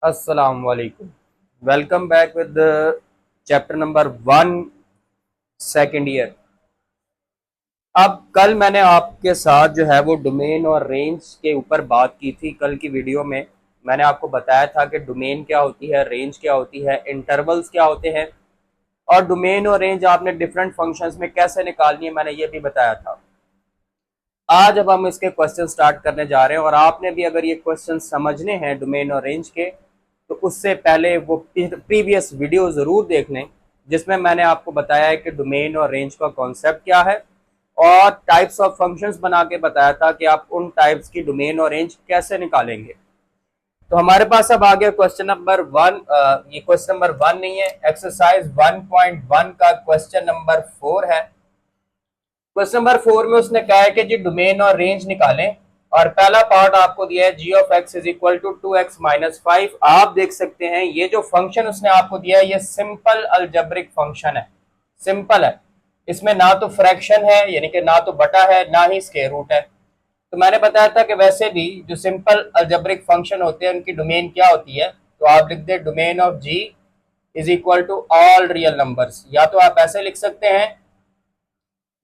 अस्सलाम वालेकुम। Welcome back with chapter number 1 second year. अब कल मैंने आपके साथ जो है वो डोमेन और रेंज के ऊपर बात की थी। कल की वीडियो में मैंने आपको बताया था कि डोमेन क्या होती है, रेंज क्या होती है, इंटरवल्स क्या होते हैं और डोमेन और रेंज आपने डिफरेंट फंक्शंस में कैसे निकालनी है, मैंने ये भी बताया था। आज अब हम इसके क्वेश्चन स्टार्ट करने जा रहे हैं और आपने भी अगर ये क्वेश्चन समझने हैं डोमेन और रेंज के तो उससे पहले वो प्रीवियस वीडियो जरूर देख लें जिसमें मैंने आपको बताया है कि डोमेन और रेंज का कॉन्सेप्ट क्या है और टाइप्स ऑफ फंक्शंस बना के बताया था कि आप उन टाइप्स की डोमेन और रेंज कैसे निकालेंगे। तो हमारे पास अब आ गया क्वेश्चन नंबर 1। ये क्वेश्चन नंबर 1 नहीं है, एक्सरसाइज 1.1 का क्वेश्चन नंबर 4 है। क्वेश्चन नंबर 4 में उसने कहा है कि जी डोमेन और रेंज निकालें और पहला पार्ट आपको दिया है g of x is equal to 2x-5। आप देख सकते हैं ये जो फंक्शन उसने आपको दिया है ये सिंपल अलजेब्रिक फंक्शन है, सिंपल है। इसमें ना तो फ्रैक्शन है यानी कि ना तो बटा है ना ही स्क्वायर रूट है। तो मैंने बताया था कि वैसे भी जो सिंपल अलजेब्रिक फंक्शन होते हैं उनकी डोमेन क्या होती है, तो आप लिख दे domain of g is equal to all real numbers. या तो आप ऐसे लिख सकते हैं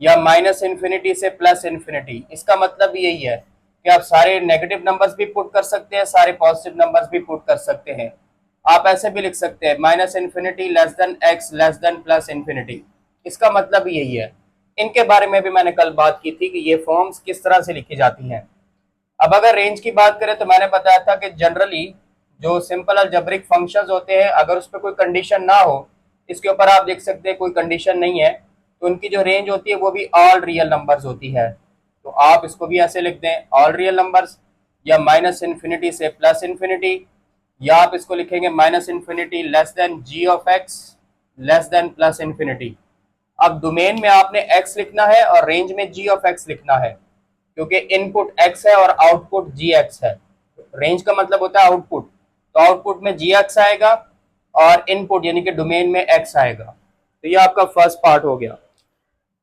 या माइनस इन्फिनिटी से प्लस इन्फिनिटी। इसका मतलब यही है कि आप सारे नेगेटिव नंबर्स भी पुट कर सकते हैं, सारे पॉजिटिव नंबर्स भी पुट कर सकते हैं। आप ऐसे भी लिख सकते हैं minus infinity less then x less than plus infinity. इसका मतलब यही है। इनके बारे में भी मैंने कल बात की थी कि ये फॉर्म्स किस तरह से लिखी जाती हैं। अब अगर रेंज की बात करें तो मैंने बताया था कि जनरली जो सिंपल अलजेब्रिक फंक्शंस होते हैं अगर उस पर कोई कंडीशन ना हो, इसके ऊपर आप देख सकते हैं कोई कंडीशन नहीं है, तो उनकी जो रेंज होती है वो भी ऑल रियल नंबर्स होती है। तो आप इसको भी ऐसे लिख दें ऑल रियल नंबर्स या माइनस इन्फिनिटी से प्लस इन्फिनिटी, या आप इसको लिखेंगे minus infinity less than g of x less than plus infinity. अब डोमेन में आपने x लिखना है और रेंज में g ऑफ x लिखना है क्योंकि इनपुट x है और आउटपुट gx है। रेंज का मतलब होता है आउटपुट, तो आउटपुट में gx आएगा और इनपुट यानी कि डोमेन में x आएगा। तो ये आपका फर्स्ट पार्ट हो गया।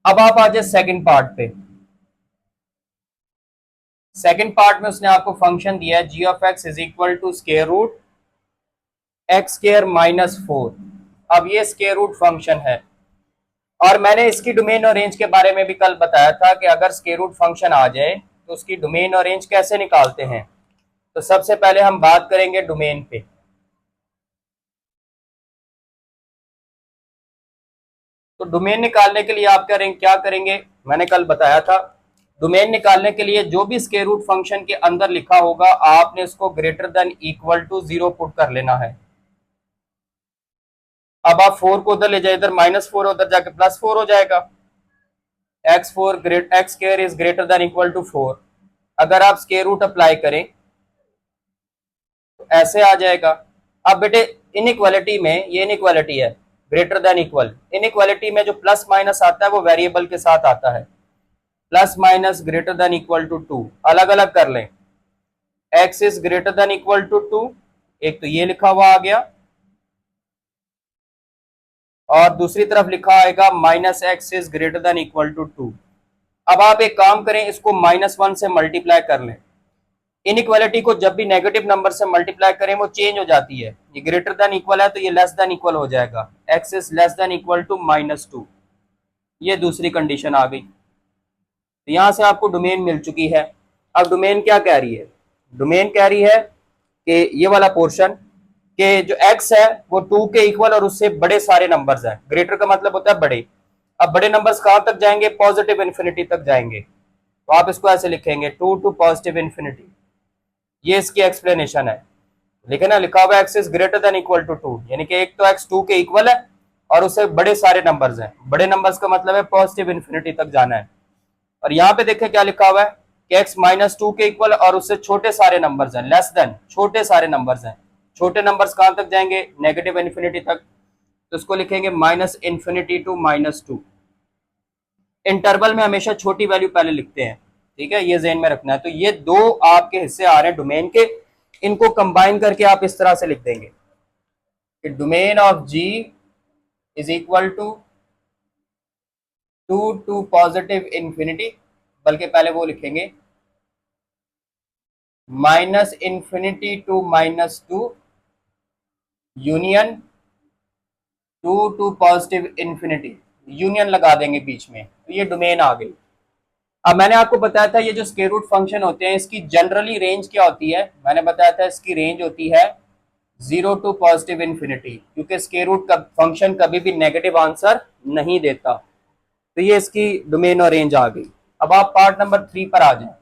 अब आप आ जाए सेकंड पार्ट पे। सेकंड पार्ट में उसने आपको फंक्शन दिया है g of x is equal to square root x square minus 4। अब ये स्क्वायर रूट फंक्शन है और मैंने इसकी डोमेन और रेंज के बारे में भी कल बताया था कि अगर स्क्वायर रूट फंक्शन आ जाए तो उसकी डोमेन और रेंज कैसे निकालते हैं। तो सबसे पहले हम बात करेंगे डोमेन पे। तो डोमेन निकालने के लिए आप क्या करेंगे, मैंने कल बताया था। डोमेन निकालने के लिए जो भी स्क्वायर रूट फंक्शन के अंदर लिखा होगा आपने इसको greater than equal to 0 put कर लेना है। अब आप 4 को उधर ले जाए, इधर -4 उधर जाके +4 हो जाएगा। X square is greater than equal to 4। अगर आप स्क्वायर रूट अप्लाई करें तो ऐसे आ जाएगा। अब बेटे इनइक्वालिटी में ये इनइक्वालिटी है ग्रेटर देन इक्वल, इनइक्वालिटी में जो प्लस माइनस आता है वो वेरिएबल के साथ आता है। Plus minus greater than equal to 2 अलग अलग कर लें। x is greater than equal to 2, एक तो ये लिखा हुआ आ गया और दूसरी तरफ लिखा आएगा minus x is greater than equal to 2। अब आप एक काम करें, इसको -1 से मल्टीप्लाई कर लें। इनइक्वालिटी को जब भी नेगेटिव नंबर से मल्टीप्लाई करें वो चेंज हो जाती है। ये ग्रेटर देन इक्वल है तो ये लेस देन इक्वल हो जाएगा, x is less than equal to -2। ये दूसरी कंडीशन आ गई। तो यहां से आपको डोमेन मिल चुकी है। अब डोमेन क्या कह रही है, डोमेन कह रही है कि ये वाला पोर्शन के जो x है वो 2 के इक्वल और उससे बड़े सारे नंबर्स हैं। ग्रेटर का मतलब होता है बड़े। अब बड़े नंबर्स कहां तक जाएंगे, पॉजिटिव इन्फिनिटी तक जाएंगे। तो आप इसको ऐसे लिखेंगे 2 टू पॉजिटिव इन्फिनिटी। ये इसकी एक्सप्लेनेशन है। लेकिन ना लिखा हुआ x is greater than equal to 2 यानी कि एक तो x 2 के इक्वल है और उससे बड़े सारे नंबर्स हैं। बड़े नंबर्स का मतलब है पॉजिटिव इन्फिनिटी तक जाना है। और यहाँ पे देखें क्या लिखा हुआ है कि x -2 के इक्वल और उससे छोटे सारे नंबर्स हैं, लेस देन छोटे सारे नंबर्स हैं। छोटे नंबर्स कहां तक जाएंगे, नेगेटिव इन्फिनिटी तक। तो इसको लिखेंगे माइनस इन्फिनिटी टू -2। इंटरवल में हमेशा छोटी वैल्यू पहले लिखते हैं, ठीक है, ये ज़हन में रखना है। तो ये दो आपके हिस्से आ रहे हैं डोमेन के, इनको कंबाइन करके आप इस तरह से लिख देंगे कि domain of g is equal to 2 to positive infinity, बल्कि पहले वो लिखेंगे -minus infinity to -2 union to positive infinity, union लगा देंगे बीच में, तो ये डोमेन आ गई। अब मैंने आपको बताया था ये जो स्क्वायर रूट फंक्शन होते हैं इसकी जनरली रेंज क्या होती है, मैंने बताया था इसकी रेंज होती है 0 टू पॉजिटिव इन्फिनिटी, क्योंकि स्क्वायर रूट का फंक्शन कभी भी नेगेटिव आंसर नहीं देता। तो ये इसकी डोमेन और रेंज आ गई। अब आप पार्ट नंबर 3 पर आ जाए।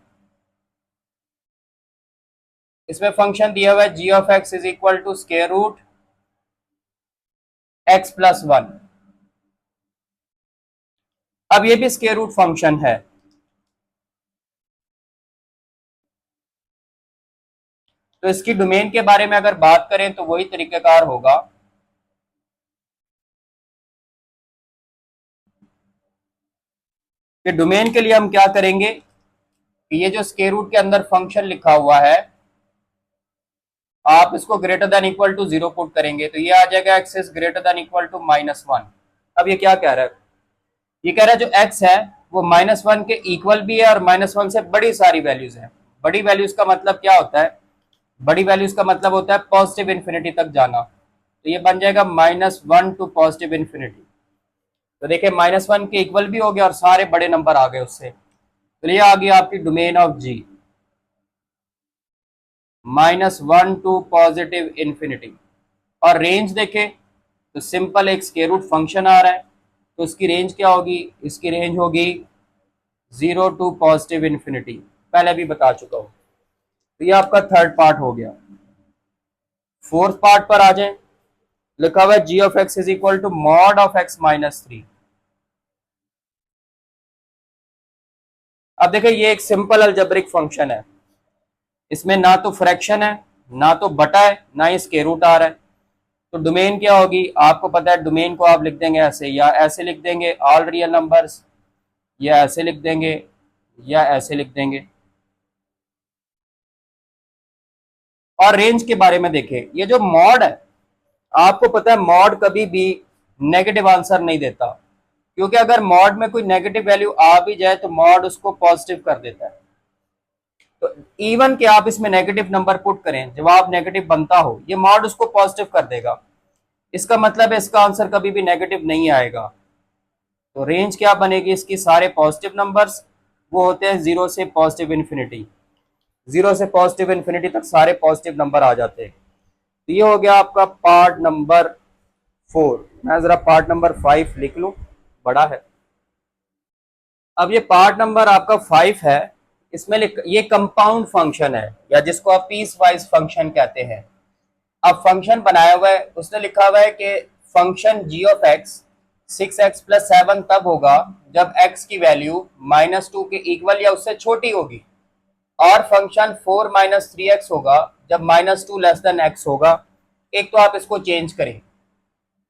इसमें फंक्शन दिया हुआ है g of x is equal to square root x plus 1। अब ये भी स्क्वायर रूट फंक्शन है। तो इसकी डोमेन के बारे में अगर बात करें तो वही तरीकेकार होगा। कि डोमेन के लिए हम क्या करेंगे कि ये जो स्क्वायर रूट के अंदर फंक्शन लिखा हुआ है आप इसको greater than equal to 0 put करेंगे तो ये आ जाएगा x is greater than equal to -1। अब ये क्या कह रहा है, ये कह रहा है जो एक्स है वो -1 के इक्वल भी है और -1 से बड़ी सारी वैल्यूज है। बड़ी वैल्यूज का मतलब क्या होता है, बड़ी वैल्यूज का मतलब होता है पॉजिटिव इन्फिनिटी तक जाना। तो ये बन जाएगा -1 टू पॉजिटिव इन्फिनिटी। तो देखिए -1 के इक्वल भी हो गया और सारे बड़े नंबर आ गए उससे। तो ये आ गई आपकी domain of g, -1 to positive infinity. और रेंज देखें तो सिंपल एक स्क्वायर रूट फंक्शन आ रहा है तो उसकी रेंज क्या होगी, इसकी रेंज होगी 0 टू पॉजिटिव इन्फिनिटी, पहले भी बता चुका हूं। तो ये आपका थर्ड पार्ट हो गया। फोर्थ पार्ट पर आ जाए। लिखा हुआ है g of x is equal to mod of x -3। अब देखिए ये एक सिंपल अलजेब्रिक फंक्शन है, इसमें ना तो फ्रैक्शन है ना तो बटा है ना ही स्क्वायर रूट आ रहा है। तो डोमेन क्या होगी आपको पता है, डोमेन को आप लिख देंगे ऐसे, या ऐसे लिख देंगे ऑल रियल नंबर्स, या ऐसे लिख देंगे, या ऐसे लिख देंगे। और रेंज के बारे में देखें, ये जो मॉड है आपको पता है मॉड कभी भी नेगेटिव आंसर नहीं देता, क्योंकि अगर मॉड में कोई नेगेटिव वैल्यू आ भी जाए तो मॉड उसको पॉजिटिव कर देता है। तो इवन के आप इसमें नेगेटिव नंबर पुट करें, जवाब नेगेटिव बनता हो, ये मॉड उसको पॉजिटिव कर देगा। इसका मतलब है इसका आंसर कभी भी नेगेटिव नहीं आएगा। तो रेंज क्या बनेगी इसकी, सारे पॉजिटिव नंबर्स, वो होते हैं 0 से पॉजिटिव इन्फिनिटी। 0 से पॉजिटिव इन्फिनिटी तक सारे पॉजिटिव नंबर आ जाते हैं। तो ये हो गया आपका पार्ट नंबर 4। मैं जरा पार्ट नंबर 5 लिख लूं, बड़ा है। अब ये पार्ट नंबर आपका 5 है। इसमें ये कंपाउंड फंक्शन है या जिसको आप पीस वाइज फंक्शन कहते हैं। अब फंक्शन बनाया हुआ है, उसने लिखा हुआ है कि function ji of x 6x+7 तब होगा जब x की वैल्यू -2 के इक्वल या उससे छोटी होगी, और फंक्शन 4 - 3x होगा जब -2 लेस देन x होगा। एक तो आप इसको चेंज करें,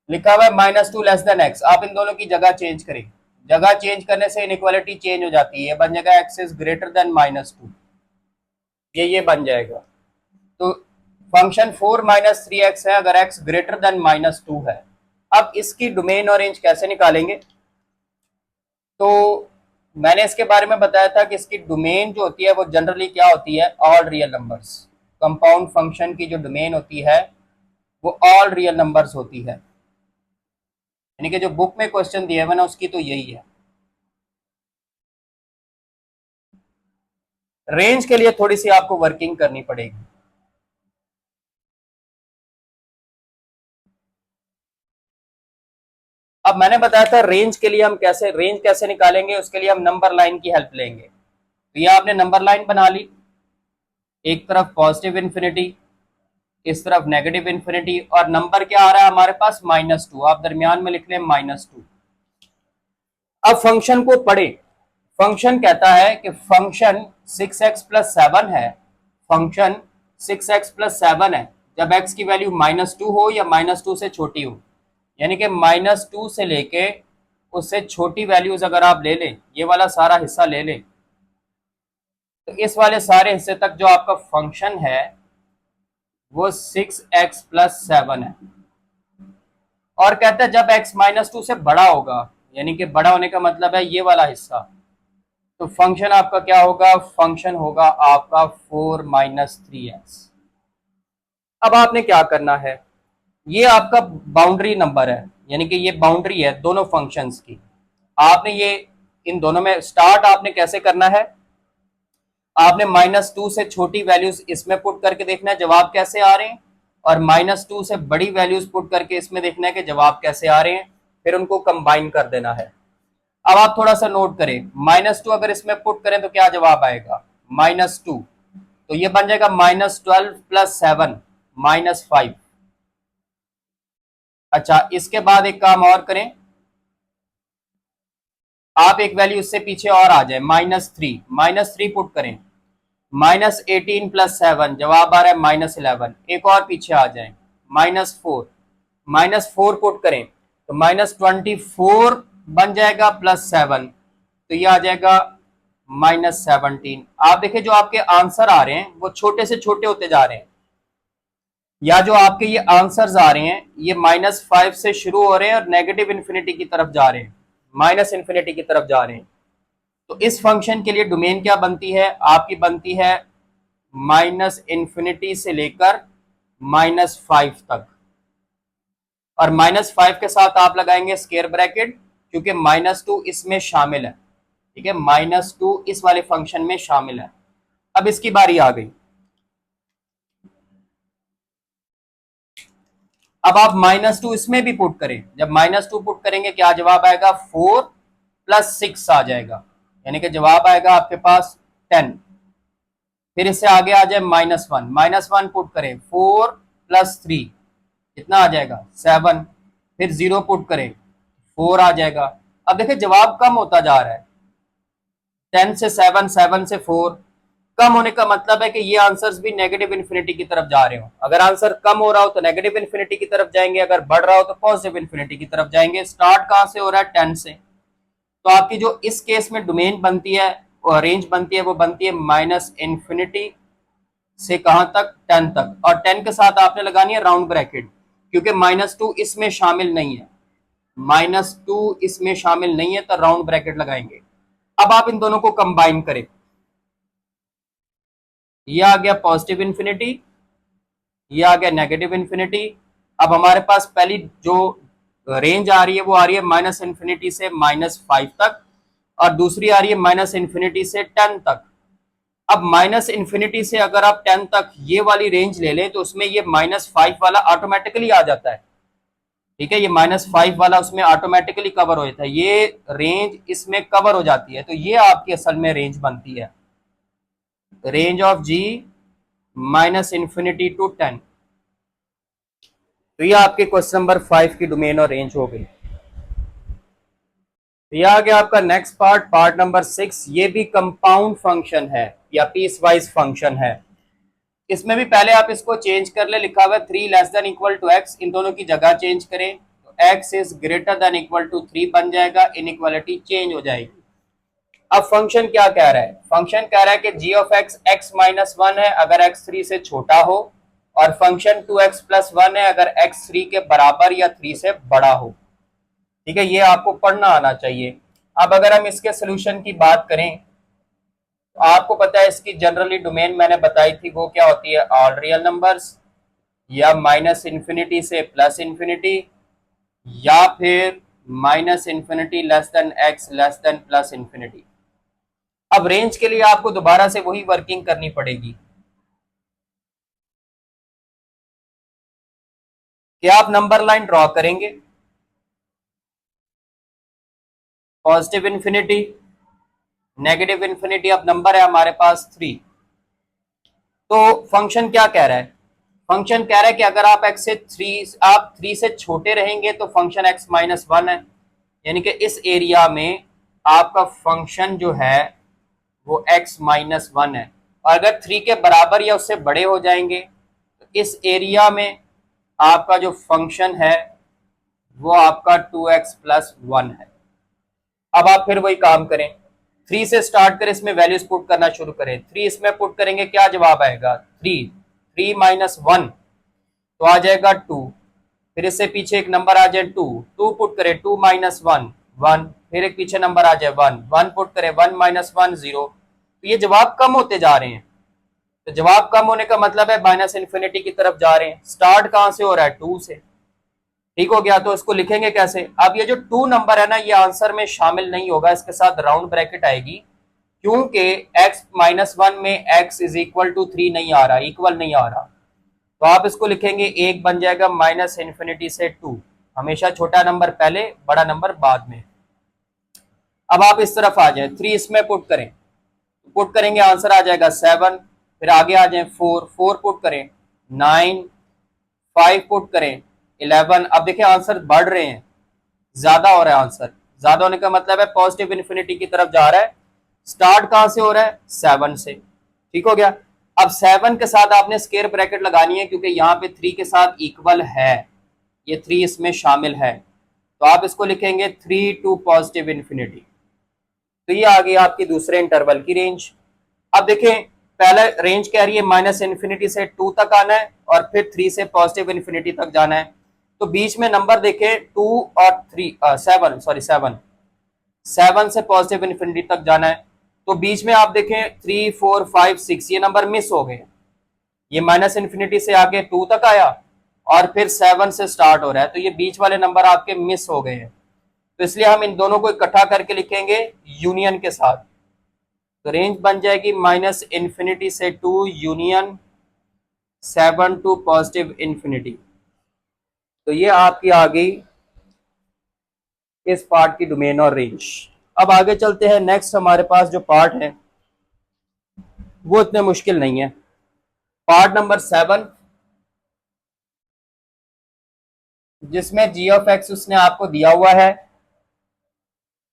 लिखा हुआ है -2 लेस देन x, आप इन दोनों की जगह चेंज करें। जगह चेंज करने से इनइक्वालिटी चेंज हो जाती है, बन जाएगा x इज ग्रेटर देन -2, ये बन जाएगा। तो फंक्शन 4 - 3x है अगर x ग्रेटर देन -2 है। अब इसकी डोमेन और रेंज कैसे निकालेंगे, तो मैंने इसके बारे में बताया था कि इसकी डोमेन जो होती है वो जनरली क्या होती है, all real numbers. Compound function की जो डोमेन होती है वो ऑल रियल नंबर्स होती है, यानी कि जो बुक में क्वेश्चन दिया हुआ ना उसकी तो यही है। रेंज के लिए थोड़ी सी आपको वर्किंग करनी पड़ेगी। अब मैंने बताया था रेंज के लिए हम रेंज कैसे निकालेंगे, उसके लिए हम नंबर लाइन की हेल्प लेंगे। तो ये आपने नंबर लाइन बना ली, एक तरफ पॉजिटिव इन्फिनिटी, इस तरफ नेगेटिव इन्फिनिटी, और नंबर क्या आ रहा है हमारे पास -2, आप दरमियान में लिख लें -2। अब फंक्शन को पढ़े। फंक्शन कहता है कि फंक्शन 6x+7 है, फंक्शन 6x+7 है जब x की वैल्यू -2 हो या -2 से छोटी हो, यानी कि -2 से लेके उससे छोटी वैल्यूज अगर आप ले लें, ये वाला सारा हिस्सा ले लें, तो इस वाले सारे हिस्से तक जो आपका फंक्शन है वो 6x+7 है। और कहता है जब x -2 से बड़ा होगा, यानी कि बड़ा होने का मतलब है ये वाला हिस्सा, तो फंक्शन आपका क्या होगा, फंक्शन होगा आपका 4 - 3x। अब आपने क्या करना है, ये आपका बाउंड्री नंबर है, यानी कि ये बाउंड्री है दोनों फंक्शंस की। आपने ये इन दोनों में स्टार्ट आपने कैसे करना है, आपने -2 से छोटी वैल्यूज इसमें पुट करके देखना है जवाब कैसे आ रहे हैं, और -2 से बड़ी वैल्यूज पुट करके इसमें देखना है कि जवाब कैसे आ रहे हैं, फिर उनको कंबाइन कर देना है। अब आप थोड़ा सा नोट करें, -2 अगर इसमें पुट करें तो क्या जवाब आएगा, -2, तो ये बन जाएगा -12 + 7 -5। अच्छा, इसके बाद एक काम और करें, आप एक वैल्यू इससे पीछे और आ जाए, -3 पुट करें, -18 + 7 जवाब आ रहा है -11। एक और पीछे आ जाए, -4 पुट करें तो -24 बन जाएगा +7, तो ये आ जाएगा -17। आप देखिए जो आपके आंसर आ रहे हैं वो छोटे से छोटे होते जा रहे हैं, या जो आपके ये आंसर्स आ रहे हैं ये -5 से शुरू हो रहे हैं और नेगेटिव इन्फिनिटी की तरफ जा रहे हैं, -इन्फिनिटी की तरफ जा रहे हैं। तो इस फंक्शन के लिए डोमेन क्या बनती है, आपकी बनती है -इन्फिनिटी से लेकर -5 तक, और -5 के साथ आप लगाएंगे स्क्वायर ब्रैकेट, क्योंकि -2 इसमें शामिल है। ठीक है, -2 इस वाले फंक्शन में शामिल है। अब इसकी बारी आ गई, अब आप -2 इसमें भी पुट करें, जब -2 पुट करेंगे क्या जवाब आएगा, 4 + 6 आ जाएगा, यानी कि जवाब आएगा आपके पास 10। फिर इससे आगे आ जाए -1 पुट करें, 4 + 3 कितना आ जाएगा, 7। फिर 0 पुट करें, 4 आ जाएगा। अब देखिए जवाब कम होता जा रहा है, 10 से 7, 7 से 4, कम होने का मतलब है कि ये आंसर्स भी नेगेटिव इन्फिनिटी की तरफ जा रहे हो। अगर आंसर कम हो रहा हो तो नेगेटिव इन्फिनिटी की तरफ जाएंगे, अगर बढ़ रहा हो तो पॉजिटिव इन्फिनिटी की तरफ जाएंगे। स्टार्ट कहां से हो रहा है, 10 से, तो आपकी जो इस केस में डोमेन बनती है और रेंज बनती है वो बनती है -इन्फिनिटी से कहां तक, 10 तक, और 10 के साथ आपने लगानी है राउंड ब्रैकेट, क्योंकि -2 इसमें शामिल नहीं है, -2 इसमें शामिल नहीं है, तो राउंड ब्रैकेट लगाएंगे। अब आप इन दोनों को कंबाइन करें, ये आ गया पॉजिटिव इन्फिनिटी, ये आ गया नेगेटिव इन्फिनिटी। अब हमारे पास पहली जो रेंज आ रही है वो आ रही है -इन्फिनिटी से -5 तक, और दूसरी आ रही है -इन्फिनिटी से 10 तक। अब -इन्फिनिटी से अगर आप 10 तक ये वाली रेंज ले लें तो उसमें ये -5 वाला ऑटोमेटिकली आ जाता है। ठीक है, ये -5 वाला उसमें ऑटोमेटिकली कवर हो जाता है, ये रेंज इसमें कवर हो जाती है, तो ये आपकी असल में रेंज बनती है, range of g -minus infinity to 10। तो ये आपके क्वेश्चन नंबर 5 की डोमेन और रेंज हो गई। तो ये आ गया आपका नेक्स्ट पार्ट, पार्ट नंबर 6। ये भी कंपाउंड फंक्शन है या पीस वाइज फंक्शन है। इसमें भी पहले आप इसको चेंज कर ले, लिखा हुआ है 3 < टू x, इन दोनों की जगह चेंज करें तो x इज ग्रेटर टू 3 बन जाएगा, इनइक्वालिटी चेंज हो जाएगी। अब फंक्शन क्या कह रहा है, फंक्शन कह रहा है कि g ऑफ x x-1 है अगर x 3 से छोटा हो, और फंक्शन 2x+1 है अगर x 3 के बराबर या 3 से बड़ा हो। ठीक है, ये आपको पढ़ना आना चाहिए। अब अगर हम इसके सोल्यूशन की बात करें तो आपको पता है इसकी जनरली डोमेन मैंने बताई थी, वो क्या होती है, ऑल रियल नंबर्स, या -इन्फिनिटी से +इन्फिनिटी, या फिर -इन्फिनिटी x +इन्फिनिटी। अब रेंज के लिए आपको दोबारा से वही वर्किंग करनी पड़ेगी कि आप नंबर लाइन ड्रॉ करेंगे, पॉजिटिव इन्फिनिटी, नेगेटिव इन्फिनिटी, अब नंबर है हमारे पास 3। तो फंक्शन क्या कह रहा है, फंक्शन कह रहा है कि अगर आप x से 3, आप 3 से छोटे रहेंगे तो फंक्शन x-1 है, यानी कि इस एरिया में आपका फंक्शन जो है वो x-1 है, और अगर 3 के बराबर या उससे बड़े हो जाएंगे तो इस एरिया में आपका जो फंक्शन है वो आपका 2x+1 है। अब आप फिर वही काम करें, 3 से स्टार्ट करें, इसमें वैल्यूज पुट करना शुरू करें, 3 इसमें पुट करेंगे क्या जवाब आएगा, 3 - 1 तो आ जाएगा 2। फिर इससे पीछे एक नंबर आ जाए 2, 2 पुट करें, 2 - 1 1, फिर एक पीछे नंबर आ जाए 1, 1 पुट करें, 1 - 1 0। तो ये जवाब कम होते जा रहे हैं, तो जवाब कम होने का मतलब है -इन्फिनिटी की तरफ जा रहे हैं। स्टार्ट कहां से हो रहा है, 2 से, ठीक हो गया। तो इसको लिखेंगे कैसे? अब ये जो 2 नंबर है ना, ये आंसर में शामिल नहीं होगा, इसके साथ राउंड ब्रैकेट आएगी, क्योंकि x-1 में x इज इक्वल टू 3 नहीं आ रहा, इक्वल नहीं आ रहा। तो आप इसको लिखेंगे, एक बन जाएगा माइनस इन्फिनिटी से 2, हमेशा छोटा नंबर पहले, बड़ा नंबर बाद में। अब आप इस तरफ आ जाए, 3 इसमें पुट करें, पुट करेंगे आंसर आ जाएगा 7। फिर आगे आ जाए 4, 4 पुट करें 9, 5 पुट करें 11। अब देखिए आंसर बढ़ रहे हैं, ज्यादा हो रहा है आंसर, ज्यादा होने का मतलब है पॉजिटिव इन्फिनिटी की तरफ जा रहा है। स्टार्ट कहां से हो रहा है? 7 से। ठीक हो गया। अब 7 के साथ आपने स्क्वायर ब्रैकेट लगानी है, क्योंकि यहाँ पे 3 के साथ इक्वल है, ये 3 इसमें शामिल है। तो आप इसको लिखेंगे 3 टू पॉजिटिव इन्फिनिटी। तो ये आ गई आपकी दूसरे इंटरवल की रेंज। अब देखें, पहला रेंज कह रही है माइनस इन्फिनिटी से 2 तक आना है और फिर 3 से पॉजिटिव इन्फिनिटी तक जाना है। तो बीच में नंबर देखें 2 और 3, 7 सॉरी 7 से पॉजिटिव इन्फिनिटी तक जाना है। तो बीच में आप देखें 3, 4, 5, 6 ये नंबर मिस हो गए। ये माइनस इन्फिनिटी से आगे 2 तक आया और फिर 7 से स्टार्ट हो रहा है, तो ये बीच वाले नंबर आपके मिस हो गए हैं। तो इसलिए हम इन दोनों को इकट्ठा करके लिखेंगे यूनियन के साथ। तो रेंज बन जाएगी माइनस इन्फिनिटी से 2 यूनियन 7 टू पॉजिटिव इन्फिनिटी। तो ये आपकी आ गई इस पार्ट की डोमेन और रेंज। अब आगे चलते हैं, नेक्स्ट हमारे पास जो पार्ट है वो इतने मुश्किल नहीं है। पार्ट नंबर 7, जिसमें जी ऑफ एक्स उसने आपको दिया हुआ है,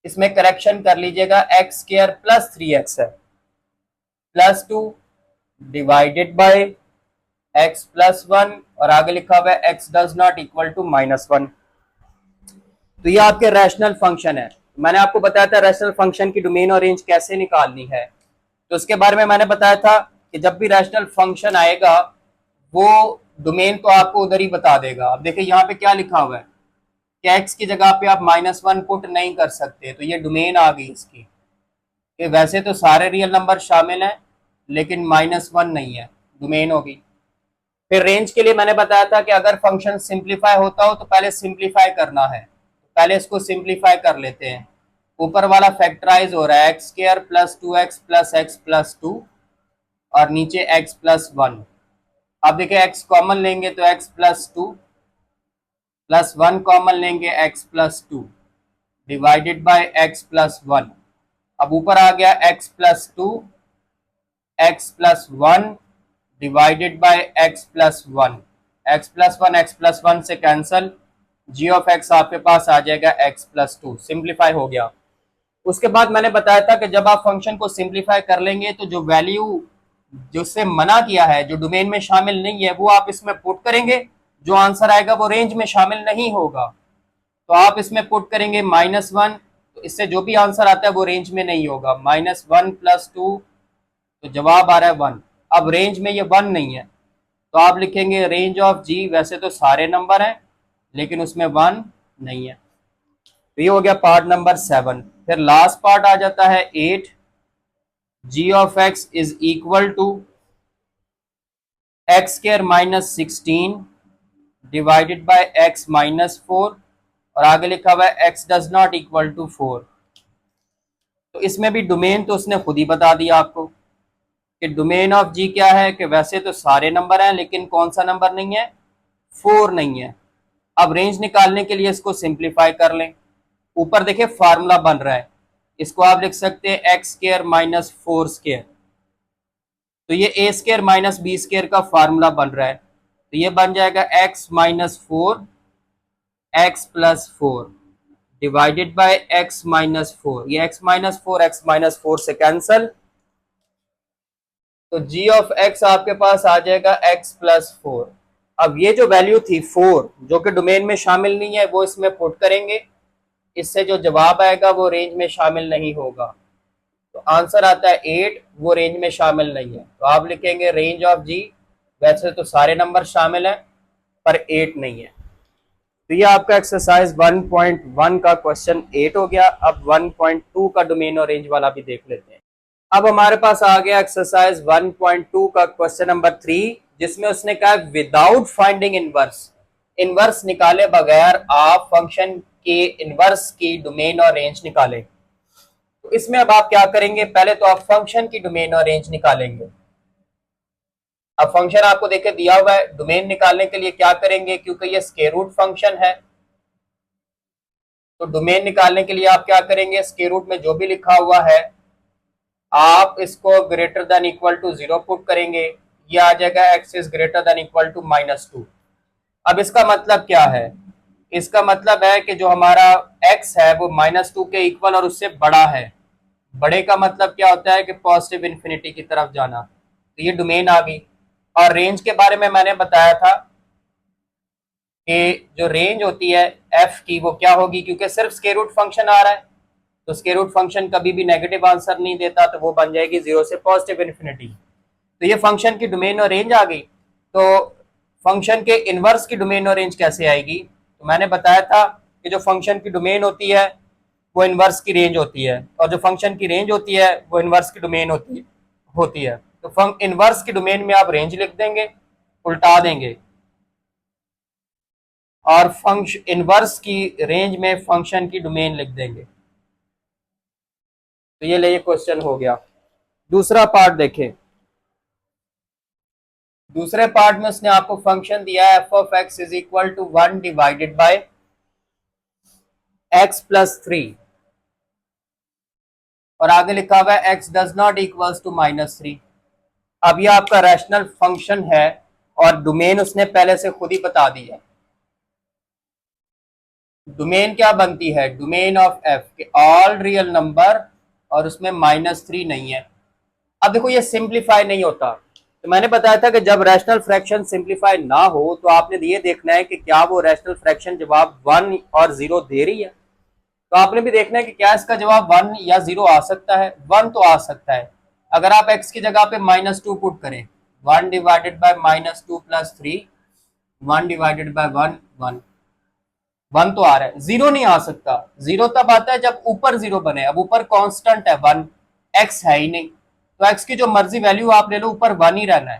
इसमें करेक्शन कर लीजिएगा, एक्स स्क्वायर प्लस 3x है, plus 2 divided by x plus 1 और आगे लिखा हुआ है x does not equal to -1। तो ये आपके रैशनल फंक्शन है। मैंने आपको बताया था रैशनल फंक्शन की डोमेन और रेंज कैसे निकालनी है, तो उसके बारे में मैंने बताया था कि जब भी रैशनल फंक्शन आएगा वो डोमेन तो आपको उधर ही बता देगा। अब देखिए यहाँ पे क्या लिखा हुआ है कि एक्स की जगह पे आप -1 पुट नहीं कर सकते, तो ये डोमेन आ गई इसकी कि वैसे तो सारे रियल नंबर शामिल हैं लेकिन -1 नहीं है, डोमेन होगी। फिर रेंज के लिए मैंने बताया था कि अगर फंक्शन सिंप्लीफाई होता हो तो पहले सिंप्लीफाई करना है, पहले इसको सिंप्लीफाई कर लेते हैं। ऊपर वाला फैक्टराइज हो रहा है, x square plus 2x plus x plus 2 और नीचे x प्लस 1। अब देखिए x कॉमन लेंगे तो x प्लस 2 प्लस 1 कॉमन लेंगे x plus 2 divided bye x plus 1। अब ऊपर आ गया x plus 2 x plus 1 divided bye x plus 1। x plus 1 से कैंसल, g ऑफ x आपके पास आ जाएगा x प्लस 2, सिंप्लीफाई हो गया। उसके बाद मैंने बताया था कि जब आप फंक्शन को सिंप्लीफाई कर लेंगे तो जो वैल्यू जिससे मना किया है, जो डोमेन में शामिल नहीं है, वो आप इसमें पुट करेंगे, जो आंसर आएगा वो रेंज में शामिल नहीं होगा। तो आप इसमें पुट करेंगे -1, तो इससे जो भी आंसर आता है वो रेंज में नहीं होगा। -1 प्लस 2 तो जवाब आ रहा है 1। अब रेंज में ये 1 नहीं है, तो आप लिखेंगे रेंज ऑफ जी, वैसे तो सारे नंबर हैं लेकिन उसमें 1 नहीं है। तो ये हो गया पार्ट नंबर 7। फिर लास्ट पार्ट आ जाता है 8, g of x is equal to x square minus 16 divided by x minus 4 और आगे लिखा हुआ है x does not equal to 4। तो इसमें भी डोमेन तो उसने खुद ही बता दिया आपको कि डोमेन ऑफ जी क्या है, कि वैसे तो सारे नंबर हैं लेकिन कौन सा नंबर नहीं है, 4 नहीं है। अब रेंज निकालने के लिए इसको सिंप्लीफाई कर लें। ऊपर देखिए फार्मूला बन रहा है, इसको आप लिख सकते हैं एक्स स्क्वायर माइनस 4 स्क्वायर। तो ये ए स्क्वायर माइनस बी स्क्वायर का फार्मूला बन रहा है, तो ये बन जाएगा x minus 4 x plus 4 divided by x minus 4। ये एक्स माइनस 4 से कैंसल, तो जी ऑफ एक्स आपके पास आ जाएगा एक्स प्लस 4। अब ये जो वैल्यू थी 4 जो कि डोमेन में शामिल नहीं है, वो इसमें पुट करेंगे, इससे जो जवाब आएगा वो रेंज में शामिल नहीं होगा। तो आंसर आता है 8, वो रेंज में शामिल नहीं है। तो आप लिखेंगे रेंज ऑफ जी, वैसे तो सारे नंबर शामिल हैं पर 8 नहीं है। तो ये आपका एक्सरसाइज 1.1 का क्वेश्चन 8 हो गया। अब 1.2 का डोमेन और रेंज वाला भी देख लेते हैं। अब हमारे पास आ गया एक्सरसाइज 1.2 का क्वेश्चन नंबर 3, जिसमें उसने कहा विदाउट फाइंडिंग इनवर्स इनवर्स निकाले बगैर आप फंक्शन के इनवर्स की डोमेन और रेंज निकालें। तो इसमें अब आप क्या करेंगे, पहले तो आप फंक्शन की डोमेन और रेंज निकालेंगे। अब फंक्शन आपको देखे दिया हुआ है, डोमेन निकालने के लिए क्या करेंगे, क्योंकि ये स्क्वायर रूट फंक्शन है तो डोमेन निकालने के लिए आप क्या करेंगे, स्क्वायर रूट में जो भी लिखा हुआ है आप इसको greater than equal to 0 put करेंगे, ये आ जाएगा x is greater than equal to -2। अब इसका मतलब क्या है, इसका मतलब है कि जो हमारा x है वो -2 के इक्वल और उससे बड़ा है। बड़े का मतलब क्या होता है कि पॉजिटिव इन्फिनिटी की तरफ जाना। तो ये डोमेन आ गई। और रेंज के बारे में मैंने बताया था कि जो रेंज होती है f की वो क्या होगी, क्योंकि सिर्फ स्क्वायर रूट फंक्शन आ रहा है तो स्क्वायर रूट फंक्शन कभी भी नेगेटिव आंसर नहीं देता, तो वो बन जाएगी 0 से पॉजिटिव इन्फिनिटी। तो ये फंक्शन की डोमेन और रेंज आ गई। तो फंक्शन के इनवर्स की डोमेन और रेंज कैसे आएगी, तो मैंने बताया था कि जो फंक्शन की डोमेन होती है वो इनवर्स की रेंज होती है, और जो फंक्शन की रेंज होती है वो इनवर्स की डोमेन होती है। तो इनवर्स की डोमेन में आप रेंज लिख देंगे, उल्टा देंगे, और फंक्शन इनवर्स की रेंज में फंक्शन की डोमेन लिख देंगे। तो ये लिए क्वेश्चन हो गया। दूसरा पार्ट देखें। दूसरे पार्ट में उसने आपको फंक्शन दिया है f of x is equal to 1 divided by x plus 3, और आगे लिखा हुआ है x does not equals to -3। अब ये आपका रैशनल फंक्शन है और डोमेन उसने पहले से खुद ही बता दी है। डोमेन क्या बनती है, डोमेन ऑफ एफ के ऑल रियल नंबर और उसमें -3 नहीं है। अब देखो ये सिंप्लीफाई नहीं होता, तो मैंने बताया था कि जब रैशनल फ्रैक्शन सिंप्लीफाई ना हो तो आपने ये देखना है कि क्या वो रैशनल फ्रैक्शन जवाब 1 और 0 दे रही है। तो आपने भी देखना है कि क्या इसका जवाब 1 या 0 आ सकता है। 1 तो आ सकता है, अगर आप x की जगह पे -2 पुट करें, 1 divided bye -2 plus 3, 1 divided bye 1, 1, 1 तो आ रहा है, 0 नहीं आ सकता। 0 तब आता है जब ऊपर 0 बने। अब ऊपर कांस्टेंट है 1, x है ही नहीं, तो x की जो मर्जी वैल्यू आप ले लो ऊपर 1 ही रहना है।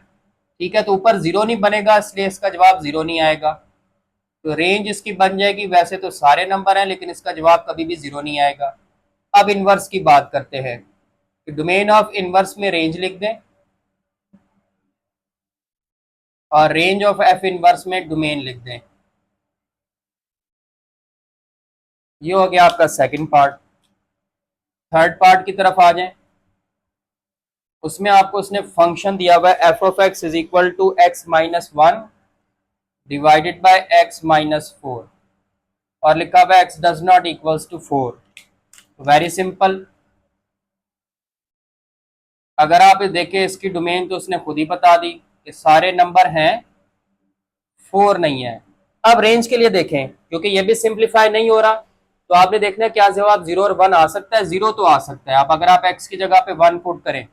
ठीक है, तो ऊपर 0 नहीं बनेगा इसलिए इसका जवाब 0 नहीं आएगा। तो रेंज इसकी बन जाएगी, वैसे तो सारे नंबर हैं लेकिन इसका जवाब कभी भी 0 नहीं आएगा। अब इनवर्स की बात करते हैं, तो डोमेन ऑफ इनवर्स में रेंज लिख दें और रेंज ऑफ एफ इनवर्स में डोमेन लिख दें। ये हो गया आपका सेकंड पार्ट। थर्ड पार्ट की तरफ आ जाएं। उसमें आपको उसने फंक्शन दिया हुआ है f of x is equal to x minus 1 divided by x minus 4, और लिखा हुआ है x does not equals to 4। Very simple, अगर आप देखें इसकी डोमेन तो उसने खुद ही बता दी कि सारे नंबर हैं, 4 नहीं है। अब रेंज के लिए देखें, क्योंकि ये भी सिंप्लीफाई नहीं हो रहा, तो आपने देखना है क्या जवाब 0 और 1 आ सकता है। 0 तो आ सकता है, आप अगर आप x की जगह पे 1 पुट करें,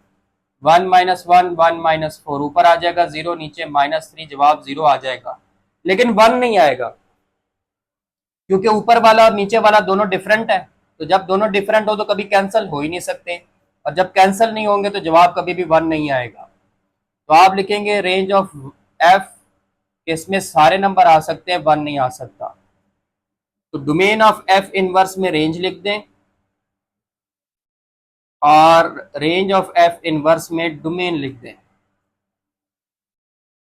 1 माइनस 1, 1 माइनस 4, ऊपर आ जाएगा 0, नीचे -3, जवाब 0 आ जाएगा। लेकिन 1 नहीं आएगा, क्योंकि ऊपर वाला और नीचे वाला दोनों डिफरेंट है। तो जब दोनों डिफरेंट हो तो कभी कैंसिल हो ही नहीं सकते, और जब कैंसिल नहीं होंगे तो जवाब कभी भी 1 नहीं आएगा। तो आप लिखेंगे रेंज ऑफ एफ, इसमें सारे नंबर आ सकते हैं, 1 नहीं आ सकता। तो डोमेन ऑफ एफ इनवर्स में रेंज लिख दें और रेंज ऑफ एफ इनवर्स में डोमेन लिख दें।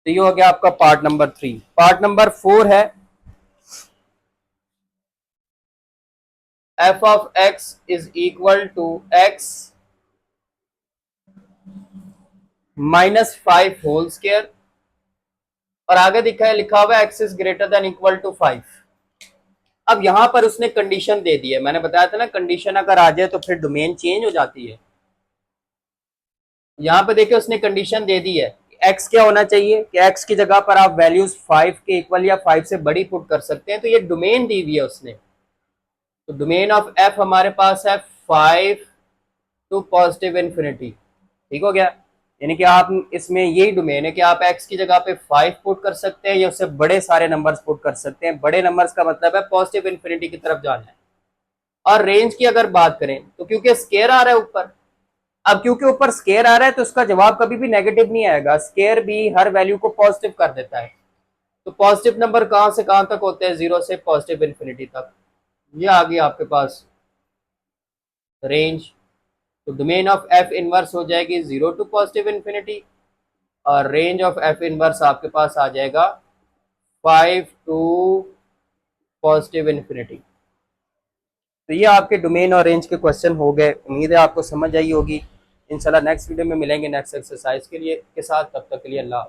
तो ये हो गया आपका पार्ट नंबर 3। पार्ट नंबर 4 है f of x is equal to x -5 whole square, और आगे लिखा हुआ है x is greater than equal to 5। अब यहां पर उसने कंडीशन दे दी है, मैंने बताया था ना कंडीशन अगर आ जाए तो फिर डोमेन चेंज हो जाती है। यहां पे देखिए उसने कंडीशन दे दी है, एक्स क्या होना चाहिए कि एक्स की जगह पर आप वैल्यूज 5 के इक्वल या 5 से बड़ी पुट कर सकते हैं। तो ये डोमेन दी हुई है उसने। तो डोमेन ऑफ एफ हमारे पास है 5 टू पॉजिटिव इन्फिनिटी। ठीक हो गया, यानी कि आप इसमें यही डोमेन है कि आप एक्स की जगह पे 5 पुट कर सकते हैं या उससे बड़े सारे नंबर्स पुट कर सकते हैं। बड़े नंबर्स का मतलब है पॉजिटिव इन्फिनिटी की तरफ जाना है। और रेंज की अगर बात करें तो क्योंकि स्केयर आ रहा है ऊपर, अब क्योंकि ऊपर स्केयर आ रहा है तो उसका जवाब कभी भी नेगेटिव नहीं आएगा। स्केयर भी हर वैल्यू को पॉजिटिव कर देता है। तो पॉजिटिव नंबर कहाँ से कहाँ तक होते हैं, 0 से पॉजिटिव इन्फिनिटी तक। ये आ गई आपके पास रेंज। तो डोमेन ऑफ एफ इनवर्स हो जाएगी 0 टू पॉजिटिव इन्फिनिटी, और रेंज ऑफ एफ इनवर्स आपके पास आ जाएगा 5 टू पॉजिटिव इन्फिनिटी। तो ये आपके डोमेन और रेंज के क्वेश्चन हो गए। उम्मीद है आपको समझ आई होगी। इंशाल्लाह नेक्स्ट वीडियो में मिलेंगे नेक्स्ट एक्सरसाइज के साथ। तब तक के लिए अल्लाह।